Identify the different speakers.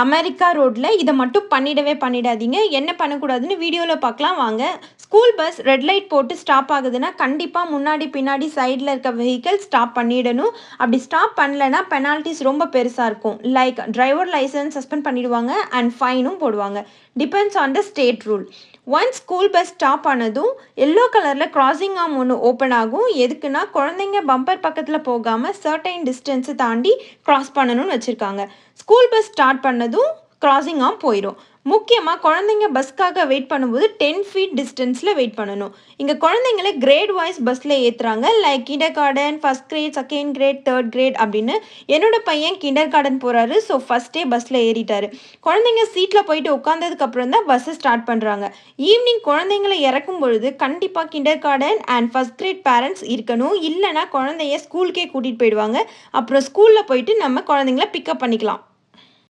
Speaker 1: America ரோட்ல இத மட்டும் பண்ணிடவே பண்ணிடாதீங்க. என்ன பண்ணக்கூடாதுன்னு வீடியோல பார்க்கலாம் வாங்க. ஸ்கூல் பஸ் ரெட் லைட் போட்டு ஸ்டாப் ஆகுதுன்னா, கண்டிப்பா முன்னாடி, பின்னாடி சைட்ல இருக்க வெஹிக்கிள் ஸ்டாப் பண்ணிடணும். அப்படி ஸ்டாப் பண்ணலன்னா பெனால்டீஸ் ரொம்ப பெருசா இருக்கும். லைக் டிரைவர் லைசென்ஸ் சஸ்பெண்ட் பண்ணிடுவாங்க அண்ட் ஃபைனும் போடுவாங்க. Depends on the state rule. Once school bus stop ஆனதும் எல்லோ கலர்ல கிராசிங் ஆர்ம் ஒண்ணு ஓப்பன் ஆகும். எதுக்குன்னா, குழந்தைங்க பம்பர் பக்கத்துல போகாம சர்டைன் டிஸ்டன்ஸ் தாண்டி கிராஸ் பண்ணணும்னு வச்சிருக்காங்க. ஸ்கூல் பஸ் ஸ்டார்ட் பண்ணதும் கிராசிங் ஆம் போயிடும். முக்கியமாக குழந்தைங்க பஸ்க்காக வெயிட் பண்ணும்போது 10 ஃபீட் டிஸ்டன்ஸில் வெயிட் பண்ணணும். இங்கே குழந்தைங்கள கிரேட் வைஸ் பஸ்ஸில் ஏற்றுறாங்க. Like kindergarten, first grade, second grade, third grade அப்படின்னு. என்னோட பையன் கிண்டர் கார்டன் போகிறாரு. ஸோ ஃபஸ்ட்டே பஸ்ஸில் ஏறிட்டாரு. குழந்தைங்க சீட்டில் போயிட்டு உட்காந்ததுக்கப்புறம் தான் பஸ்ஸை ஸ்டார்ட் பண்ணுறாங்க. ஈவினிங் குழந்தைங்களை இறக்கும் பொழுது கண்டிப்பாக kinder garden and first great parents இருக்கணும். இல்லைனா குழந்தைய ஸ்கூலுக்கே கூட்டிகிட்டு போயிடுவாங்க. அப்புறம் ஸ்கூலில் போயிட்டு நம்ம குழந்தைங்கள பிக்கப் பண்ணிக்கலாம்.